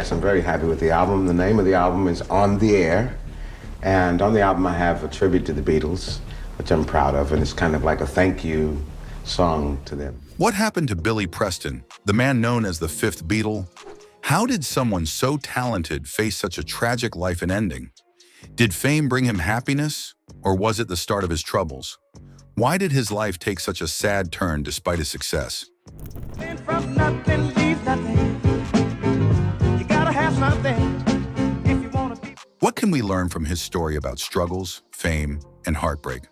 yes, I'm very happy with the album. The name of the album is On the Air. And on the album I have a tribute to the Beatles, which I'm proud of, and it's kind of like a thank you song to them. What happened to Billy Preston, the man known as the fifth Beatle? How did someone so talented face such a tragic life and ending? Did fame bring him happiness, or was it the start of his troubles? Why did his life take such a sad turn despite his success? From nothing, leave nothing. You gotta have something if you wanna be. What can we learn from his story about struggles, fame, and heartbreak?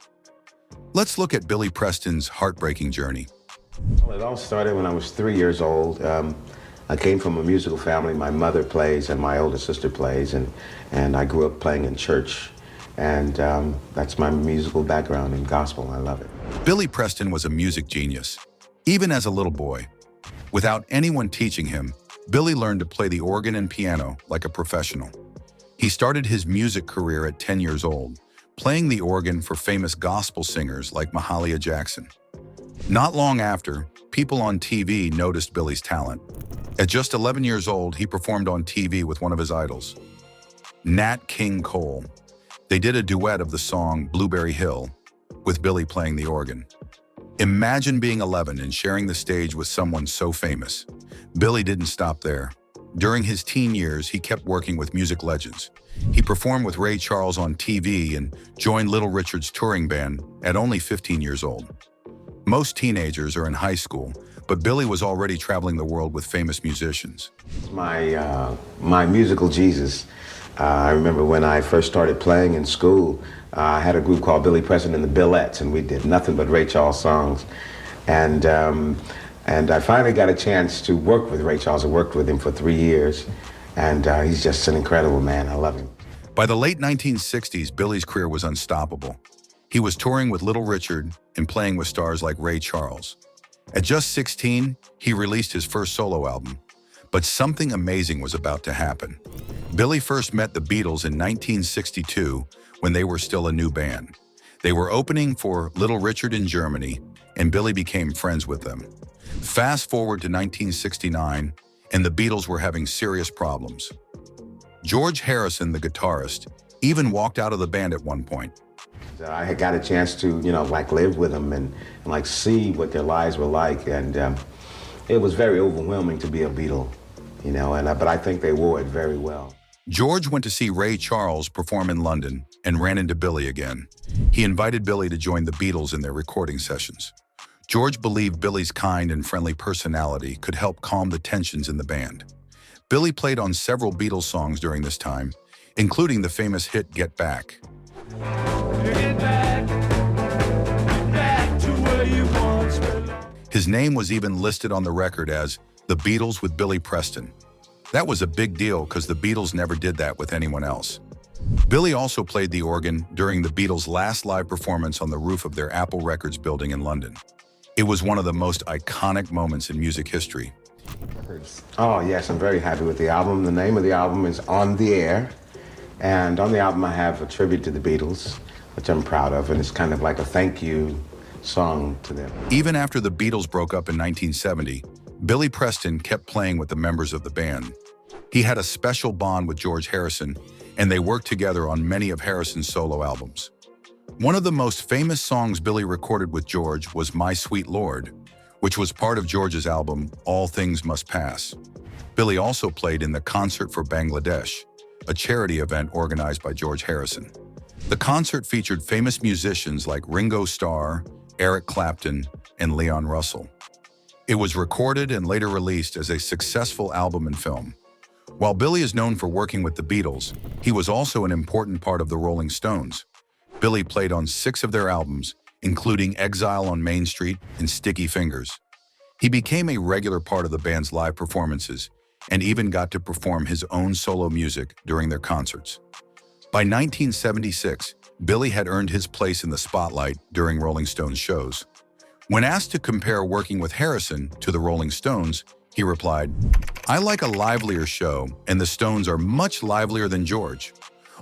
Let's look at Billy Preston's heartbreaking journey. Well, it all started when I was 3 years old. I came from a musical family. My mother plays and my older sister plays, and I grew up playing in church. And that's my musical background in gospel. I love it. Billy Preston was a music genius, even as a little boy. Without anyone teaching him, Billy learned to play the organ and piano like a professional. He started his music career at 10 years old, playing the organ for famous gospel singers like Mahalia Jackson. Not long after, people on TV noticed Billy's talent. At just 11 years old, he performed on TV with one of his idols, Nat King Cole. They did a duet of the song Blueberry Hill, with Billy playing the organ. Imagine being 11 and sharing the stage with someone so famous. Billy didn't stop there. During his teen years, he kept working with music legends. He performed with Ray Charles on TV and joined Little Richard's touring band at only 15 years old. Most teenagers are in high school, but Billy was already traveling the world with famous musicians. My musical Jesus. I remember when I first started playing in school, I had a group called Billy Preston and the Billettes, and we did nothing but Ray Charles songs. And I finally got a chance to work with Ray Charles. I worked with him for 3 years, and he's just an incredible man. I love him. By the late 1960s, Billy's career was unstoppable. He was touring with Little Richard and playing with stars like Ray Charles. At just 16, he released his first solo album. But something amazing was about to happen. Billy first met the Beatles in 1962 when they were still a new band. They were opening for Little Richard in Germany, and Billy became friends with them. Fast forward to 1969, and the Beatles were having serious problems. George Harrison, the guitarist, even walked out of the band at one point. I had got a chance to, live with them and see what their lives were like, and it was very overwhelming to be a Beatle, but I think they wore it very well. George went to see Ray Charles perform in London and ran into Billy again. He invited Billy to join the Beatles in their recording sessions. George believed Billy's kind and friendly personality could help calm the tensions in the band. Billy played on several Beatles songs during this time, including the famous hit Get Back. His name was even listed on the record as The Beatles with Billy Preston. That was a big deal because the Beatles never did that with anyone else. Billy also played the organ during the Beatles' last live performance on the roof of their Apple Records building in London. It was one of the most iconic moments in music history. Oh, yes, I'm very happy with the album. The name of the album is On the Air. And on the album I have a tribute to the Beatles, which I'm proud of, and it's kind of like a thank you song to them. Even after the Beatles broke up in 1970, Billy Preston kept playing with the members of the band. He had a special bond with George Harrison, and they worked together on many of Harrison's solo albums. One of the most famous songs Billy recorded with George was My Sweet Lord, which was part of George's album All Things Must Pass. Billy also played in the Concert for Bangladesh, a charity event organized by George Harrison. The concert featured famous musicians like Ringo Starr, Eric Clapton, and Leon Russell. It was recorded and later released as a successful album and film. While Billy is known for working with the Beatles, he was also an important part of the Rolling Stones. Billy played on 6 of their albums, including Exile on Main Street and Sticky Fingers. He became a regular part of the band's live performances and even got to perform his own solo music during their concerts. By 1976, Billy had earned his place in the spotlight during Rolling Stones shows. When asked to compare working with Harrison to the Rolling Stones, he replied, "I like a livelier show, and the Stones are much livelier than George.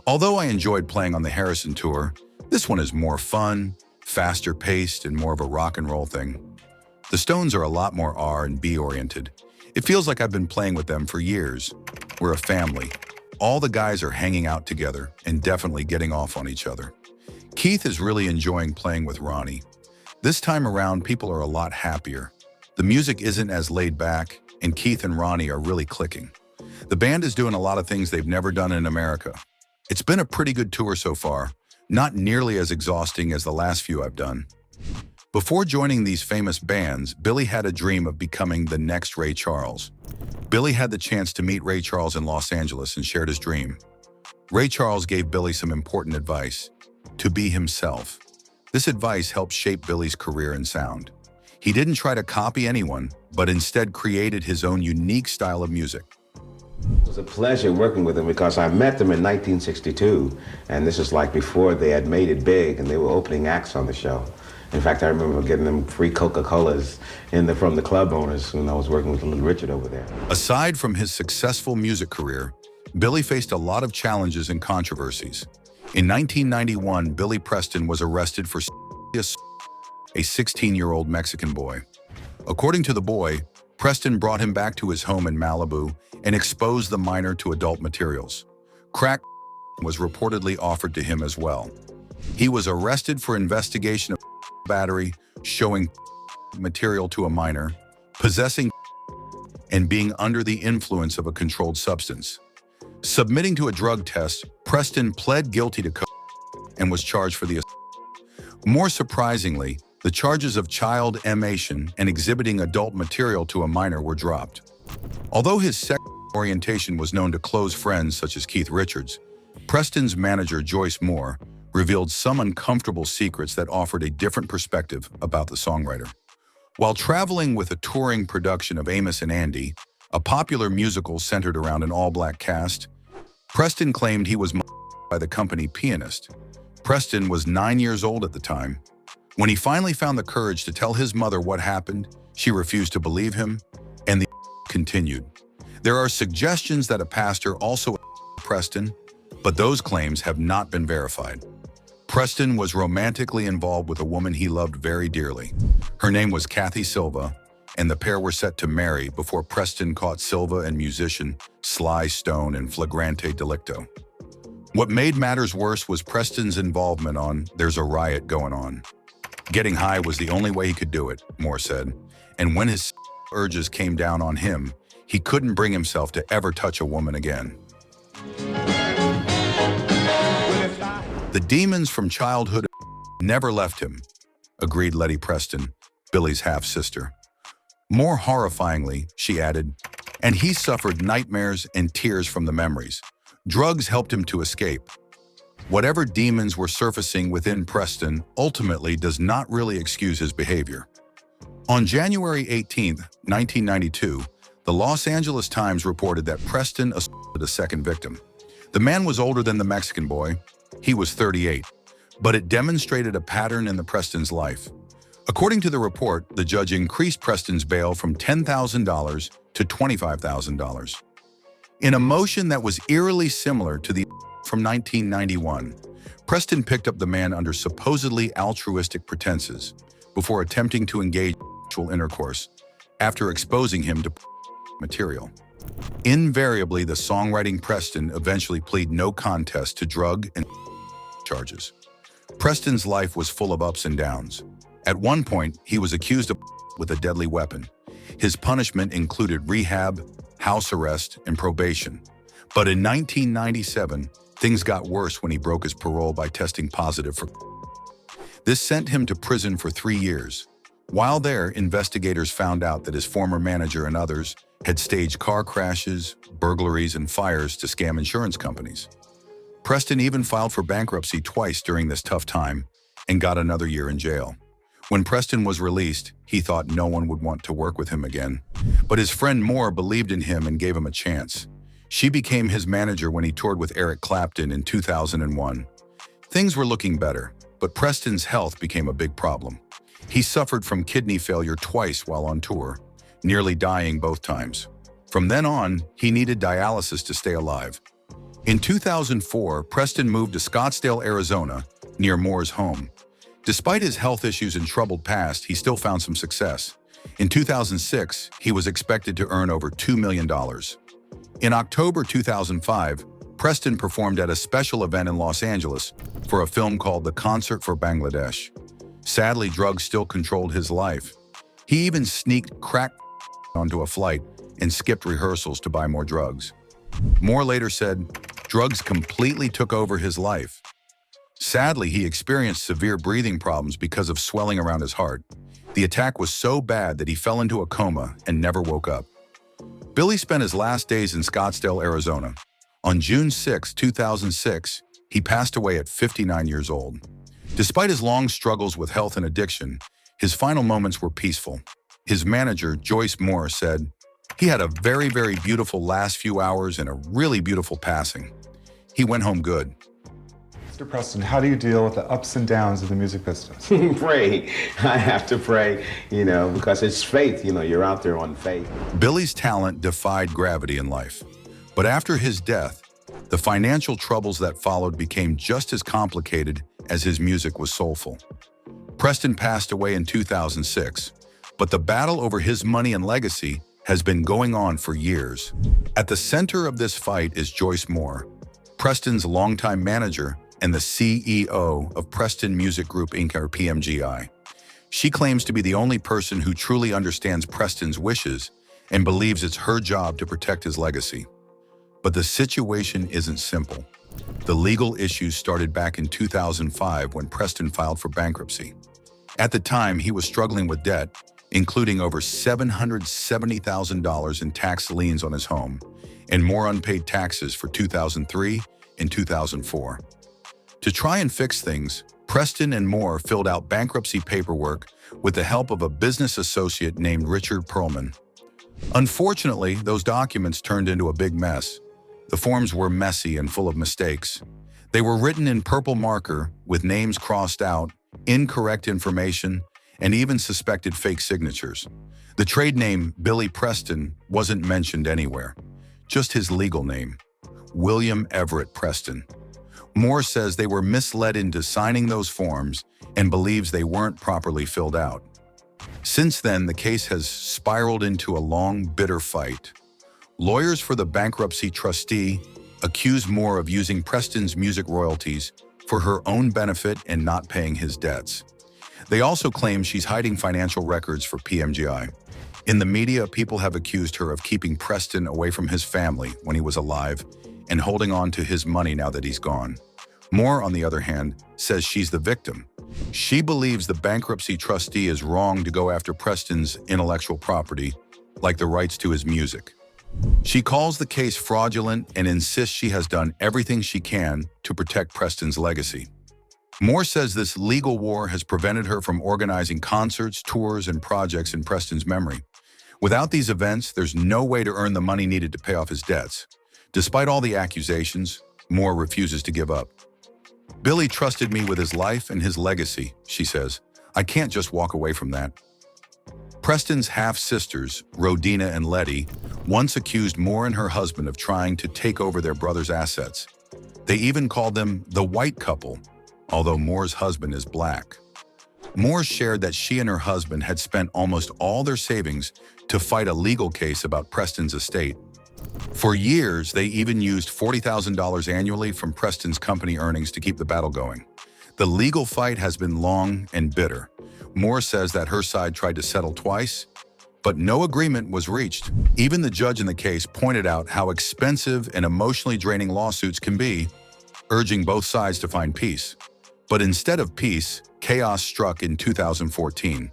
Although I enjoyed playing on the Harrison tour, this one is more fun, faster paced, and more of a rock and roll thing. The Stones are a lot more R&B oriented. It feels like I've been playing with them for years." We're a family. All the guys are hanging out together and definitely getting off on each other. Keith is really enjoying playing with Ronnie. This time around, people are a lot happier. The music isn't as laid back, and Keith and Ronnie are really clicking. The band is doing a lot of things they've never done in America. It's been a pretty good tour so far, not nearly as exhausting as the last few I've done. Before joining these famous bands, Billy had a dream of becoming the next Ray Charles. Billy had the chance to meet Ray Charles in Los Angeles and shared his dream. Ray Charles gave Billy some important advice: to be himself. This advice helped shape Billy's career and sound. He didn't try to copy anyone, but instead created his own unique style of music. It was a pleasure working with them because I met them in 1962, and this is like before they had made it big and they were opening acts on the show. In fact, I remember getting them free Coca-Colas from the club owners when I was working with Little Richard over there. Aside from his successful music career, Billy faced a lot of challenges and controversies. In 1991, Billy Preston was arrested for a 16-year-old Mexican boy. According to the boy, Preston brought him back to his home in Malibu and exposed the minor to adult materials. Crack was reportedly offered to him as well. He was arrested for investigation of battery, showing material to a minor, possessing and being under the influence of a controlled substance. Submitting to a drug test, Preston pled guilty to and was charged for the assault. More surprisingly, the charges of child emulation and exhibiting adult material to a minor were dropped. Although his sexual orientation was known to close friends such as Keith Richards, Preston's manager Joyce Moore revealed some uncomfortable secrets that offered a different perspective about the songwriter. While traveling with a touring production of Amos and Andy, a popular musical centered around an all-black cast, Preston claimed he was by the company pianist. Preston was 9 years old at the time. When he finally found the courage to tell his mother what happened, she refused to believe him, and the continued. There are suggestions that a pastor also Preston, but those claims have not been verified. Preston was romantically involved with a woman he loved very dearly. Her name was Kathy Silva, and the pair were set to marry before Preston caught Silva and musician Sly Stone in flagrante delicto. What made matters worse was Preston's involvement on There's a Riot Going On. Getting high was the only way he could do it, Moore said, and when his urges came down on him, he couldn't bring himself to ever touch a woman again. The demons from childhood never left him, agreed Letty Preston, Billy's half-sister. More horrifyingly, she added, and he suffered nightmares and tears from the memories. Drugs helped him to escape. Whatever demons were surfacing within Preston ultimately does not really excuse his behavior. On January 18, 1992, the Los Angeles Times reported that Preston assaulted a second victim. The man was older than the Mexican boy. He was 38, but it demonstrated a pattern in the Preston's life. According to the report, the judge increased Preston's bail from $10,000 to $25,000. In a motion that was eerily similar to the from 1991, Preston picked up the man under supposedly altruistic pretenses before attempting to engage in sexual intercourse after exposing him to material. Invariably, the songwriting Preston eventually pleaded no contest to drug and charges. Preston's life was full of ups and downs. At one point, he was accused of with a deadly weapon. His punishment included rehab, house arrest, and probation. But in 1997, things got worse when he broke his parole by testing positive for. This sent him to prison for 3 years. While there, investigators found out that his former manager and others had staged car crashes, burglaries, and fires to scam insurance companies. Preston even filed for bankruptcy twice during this tough time and got another year in jail. When Preston was released, he thought no one would want to work with him again. But his friend Moore believed in him and gave him a chance. She became his manager when he toured with Eric Clapton in 2001. Things were looking better, but Preston's health became a big problem. He suffered from kidney failure twice while on tour, nearly dying both times. From then on, he needed dialysis to stay alive. In 2004, Preston moved to Scottsdale, Arizona, near Moore's home. Despite his health issues and troubled past, he still found some success. In 2006, he was expected to earn over $2 million. In October 2005, Preston performed at a special event in Los Angeles for a film called The Concert for Bangladesh. Sadly, drugs still controlled his life. He even sneaked crack onto a flight and skipped rehearsals to buy more drugs. Moore later said, drugs completely took over his life. Sadly, he experienced severe breathing problems because of swelling around his heart. The attack was so bad that he fell into a coma and never woke up. Billy spent his last days in Scottsdale, Arizona. On June 6, 2006, he passed away at 59 years old. Despite his long struggles with health and addiction, his final moments were peaceful. His manager, Joyce Moore, said, "He had a very, very beautiful last few hours and a really beautiful passing. He went home good." Mr. Preston, how do you deal with the ups and downs of the music business? Pray. I have to pray, because it's faith. You're out there on faith. Billy's talent defied gravity in life. But after his death, the financial troubles that followed became just as complicated as his music was soulful. Preston passed away in 2006, but the battle over his money and legacy has been going on for years. At the center of this fight is Joyce Moore, Preston's longtime manager and the CEO of Preston Music Group Inc., or PMGI. She claims to be the only person who truly understands Preston's wishes and believes it's her job to protect his legacy. But the situation isn't simple. The legal issues started back in 2005 when Preston filed for bankruptcy. At the time, he was struggling with debt, including over $770,000 in tax liens on his home and more unpaid taxes for 2003 and 2004. To try and fix things, Preston and Moore filled out bankruptcy paperwork with the help of a business associate named Richard Perlman. Unfortunately, those documents turned into a big mess. The forms were messy and full of mistakes. They were written in purple marker with names crossed out, incorrect information, and even suspected fake signatures. The trade name Billy Preston wasn't mentioned anywhere, just his legal name, William Everett Preston. Moore says they were misled into signing those forms and believes they weren't properly filled out. Since then, the case has spiraled into a long, bitter fight. Lawyers for the bankruptcy trustee accuse Moore of using Preston's music royalties for her own benefit and not paying his debts. They also claim she's hiding financial records for PMGI. In the media, people have accused her of keeping Preston away from his family when he was alive and holding on to his money now that he's gone. Moore, on the other hand, says she's the victim. She believes the bankruptcy trustee is wrong to go after Preston's intellectual property, like the rights to his music. She calls the case fraudulent and insists she has done everything she can to protect Preston's legacy. Moore says this legal war has prevented her from organizing concerts, tours, and projects in Preston's memory. Without these events, there's no way to earn the money needed to pay off his debts. Despite all the accusations, Moore refuses to give up. "Billy trusted me with his life and his legacy," she says. "I can't just walk away from that." Preston's half-sisters, Rodina and Letty, once accused Moore and her husband of trying to take over their brother's assets. They even called them the white couple, although Moore's husband is black. Moore shared that she and her husband had spent almost all their savings to fight a legal case about Preston's estate. For years, they even used $40,000 annually from Preston's company earnings to keep the battle going. The legal fight has been long and bitter. Moore says that her side tried to settle twice, but no agreement was reached. Even the judge in the case pointed out how expensive and emotionally draining lawsuits can be, urging both sides to find peace. But instead of peace, chaos struck in 2014.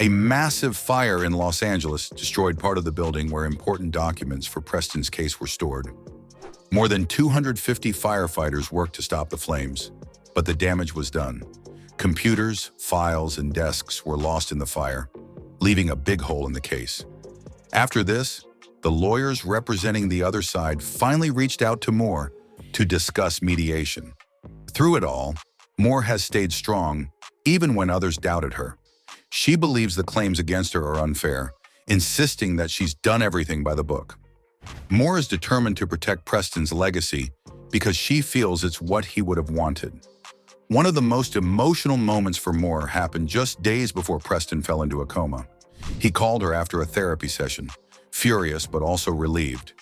A massive fire in Los Angeles destroyed part of the building where important documents for Preston's case were stored. More than 250 firefighters worked to stop the flames, but the damage was done. Computers, files, and desks were lost in the fire, leaving a big hole in the case. After this, the lawyers representing the other side finally reached out to Moore to discuss mediation. Through it all, Moore has stayed strong, even when others doubted her. She believes the claims against her are unfair, insisting that she's done everything by the book. Moore is determined to protect Preston's legacy because she feels it's what he would have wanted. One of the most emotional moments for Moore happened just days before Preston fell into a coma. He called her after a therapy session, furious but also relieved.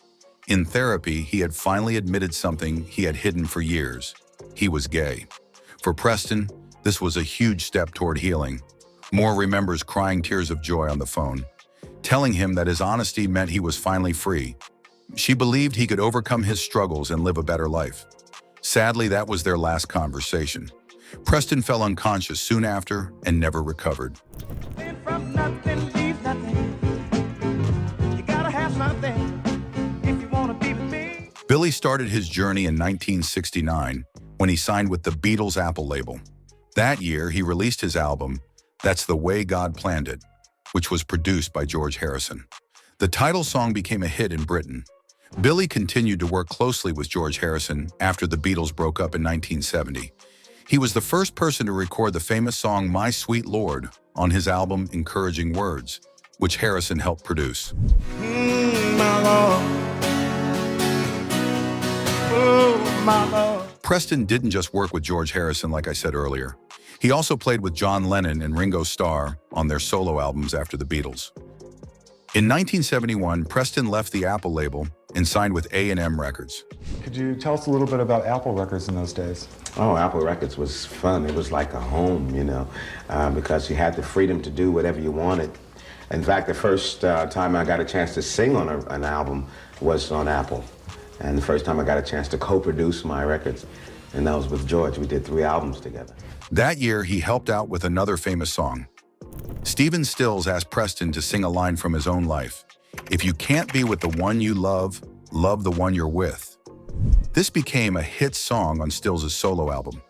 In therapy, he had finally admitted something he had hidden for years. He was gay. For Preston, this was a huge step toward healing. Moore remembers crying tears of joy on the phone, telling him that his honesty meant he was finally free. She believed he could overcome his struggles and live a better life. Sadly, that was their last conversation. Preston fell unconscious soon after and never recovered. From nothing, leave nothing. You gotta have something if you wanna be with me. Billy started his journey in 1969 when he signed with the Beatles Apple label. That year, he released his album, That's the Way God Planned It, which was produced by George Harrison. The title song became a hit in Britain. Billy continued to work closely with George Harrison after the Beatles broke up in 1970. He was the first person to record the famous song My Sweet Lord on his album Encouraging Words, which Harrison helped produce. My Lord. Oh, my Lord. Preston didn't just work with George Harrison like I said earlier. He also played with John Lennon and Ringo Starr on their solo albums after the Beatles. In 1971, Preston left the Apple label and signed with A&M Records. Could you tell us a little bit about Apple Records in those days? Oh, Apple Records was fun. It was like a home, because you had the freedom to do whatever you wanted. In fact, the first time I got a chance to sing on an album was on Apple. And the first time I got a chance to co-produce my records, and that was with George. We did 3 albums together. That year, he helped out with another famous song. Stephen Stills asked Preston to sing a line from his own life. If you can't be with the one you love, love the one you're with. This became a hit song on Stills' solo album.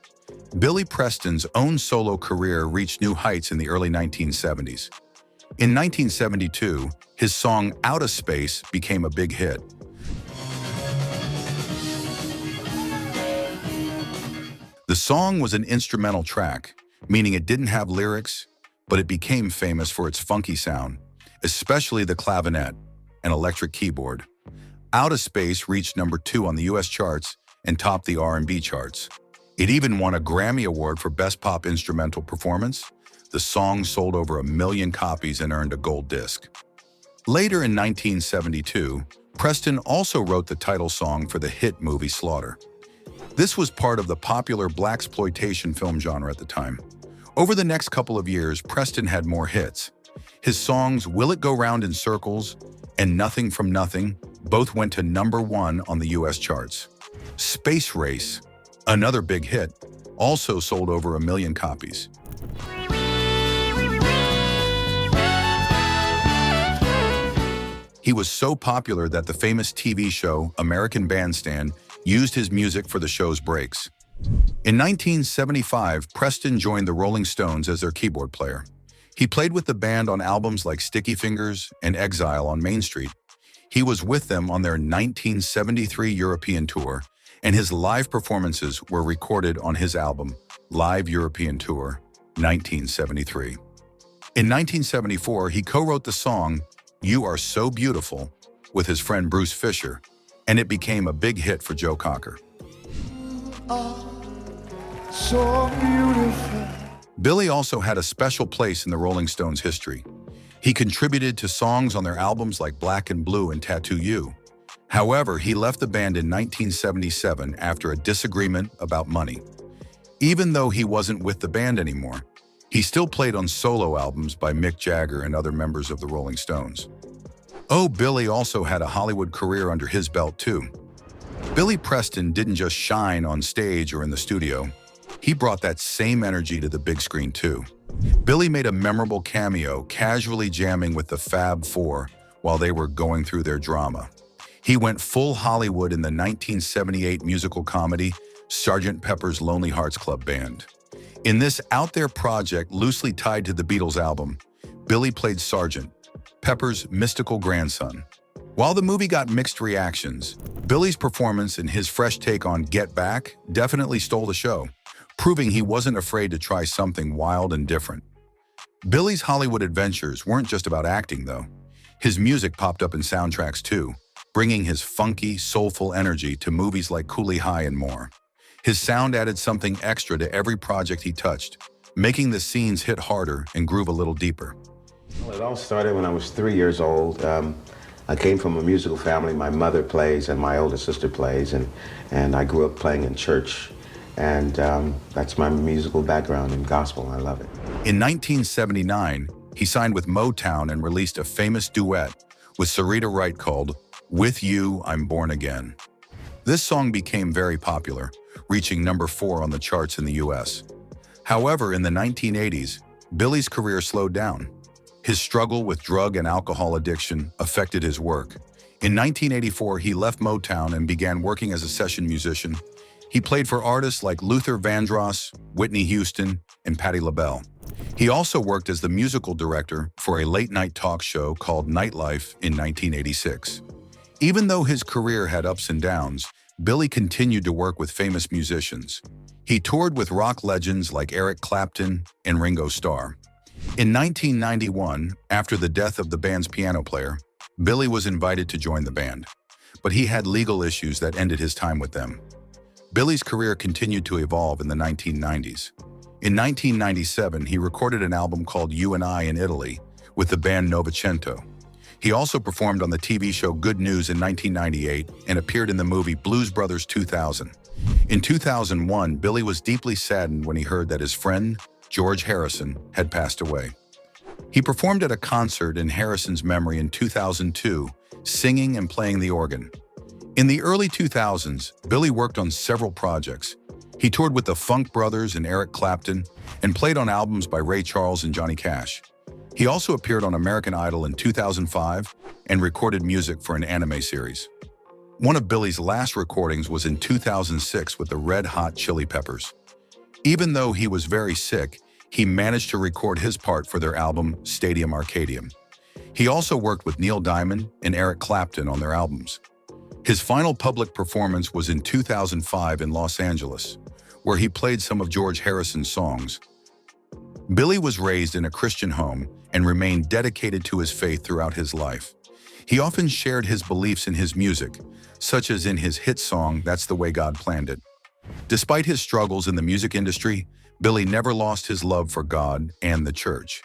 Billy Preston's own solo career reached new heights in the early 1970s. In 1972, his song Out of Space became a big hit. The song was an instrumental track, meaning it didn't have lyrics, but it became famous for its funky sound, especially the clavinet and electric keyboard. Out of Space reached number 2 on the US charts and topped the R&B charts. It even won a Grammy Award for Best Pop Instrumental Performance. The song sold over 1 million copies and earned a gold disc. Later in 1972, Preston also wrote the title song for the hit movie Slaughter. This was part of the popular blaxploitation film genre at the time. Over the next couple of years, Preston had more hits. His songs Will It Go Round in Circles and Nothing from Nothing both went to number 1 on the US charts. Space Race, another big hit, also sold over 1 million copies. He was so popular that the famous TV show American Bandstand used his music for the show's breaks. In 1975, Preston joined the Rolling Stones as their keyboard player. He played with the band on albums like Sticky Fingers and Exile on Main Street. He was with them on their 1973 European tour, and his live performances were recorded on his album, Live European Tour, 1973. In 1974, he co-wrote the song You Are So Beautiful with his friend Bruce Fisher, and it became a big hit for Joe Cocker. So beautiful. Billy also had a special place in the Rolling Stones' history. He contributed to songs on their albums like Black and Blue and Tattoo You. However, he left the band in 1977 after a disagreement about money. Even though he wasn't with the band anymore, he still played on solo albums by Mick Jagger and other members of the Rolling Stones. Oh, Billy also had a Hollywood career under his belt too. Billy Preston didn't just shine on stage or in the studio. He brought that same energy to the big screen too. Billy made a memorable cameo casually jamming with the Fab Four while they were going through their drama. He went full Hollywood in the 1978 musical comedy Sgt. Pepper's Lonely Hearts Club Band. In this out-there project loosely tied to the Beatles album, Billy played Sgt. Pepper's mystical grandson. While the movie got mixed reactions, Billy's performance and his fresh take on Get Back definitely stole the show, proving he wasn't afraid to try something wild and different. Billy's Hollywood adventures weren't just about acting, though. His music popped up in soundtracks too, bringing his funky, soulful energy to movies like Cooley High and more. His sound added something extra to every project he touched, making the scenes hit harder and groove a little deeper. Well, it all started when I was 3 years old. I came from a musical family. My mother plays and my older sister plays, and I grew up playing in church. And that's my musical background in gospel. I love it. In 1979, he signed with Motown and released a famous duet with Sarita Wright called "With You, I'm Born Again." This song became very popular, reaching number 4 on the charts in the US. However, in the 1980s, Billy's career slowed down. His struggle with drug and alcohol addiction affected his work. In 1984, he left Motown and began working as a session musician. He played for artists like Luther Vandross, Whitney Houston, and Patti LaBelle. He also worked as the musical director for a late-night talk show called Nightlife in 1986. Even though his career had ups and downs, Billy continued to work with famous musicians. He toured with rock legends like Eric Clapton and Ringo Starr. In 1991, after the death of the band's piano player, Billy was invited to join the band, but he had legal issues that ended his time with them. Billy's career continued to evolve in the 1990s. In 1997, he recorded an album called You and I in Italy with the band Novecento. He also performed on the TV show Good News in 1998 and appeared in the movie Blues Brothers 2000. In 2001, Billy was deeply saddened when he heard that his friend, George Harrison, had passed away. He performed at a concert in Harrison's memory in 2002, singing and playing the organ. In the early 2000s, Billy worked on several projects. He toured with the Funk Brothers and Eric Clapton and played on albums by Ray Charles and Johnny Cash. He also appeared on American Idol in 2005 and recorded music for an anime series. One of Billy's last recordings was in 2006 with the Red Hot Chili Peppers. Even though he was very sick, he managed to record his part for their album Stadium Arcadium. He also worked with Neil Diamond and Eric Clapton on their albums. His final public performance was in 2005 in Los Angeles, where he played some of George Harrison's songs. Billy was raised in a Christian home and remained dedicated to his faith throughout his life. He often shared his beliefs in his music, such as in his hit song, That's the Way God Planned It. Despite his struggles in the music industry, Billy never lost his love for God and the church.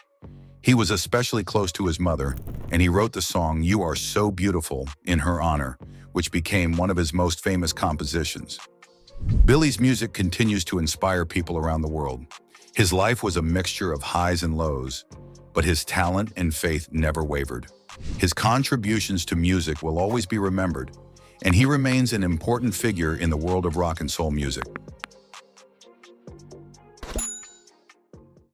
He was especially close to his mother, and he wrote the song You Are So Beautiful in her honor, which became one of his most famous compositions. Billy's music continues to inspire people around the world. His life was a mixture of highs and lows, but his talent and faith never wavered. His contributions to music will always be remembered, and he remains an important figure in the world of rock and soul music.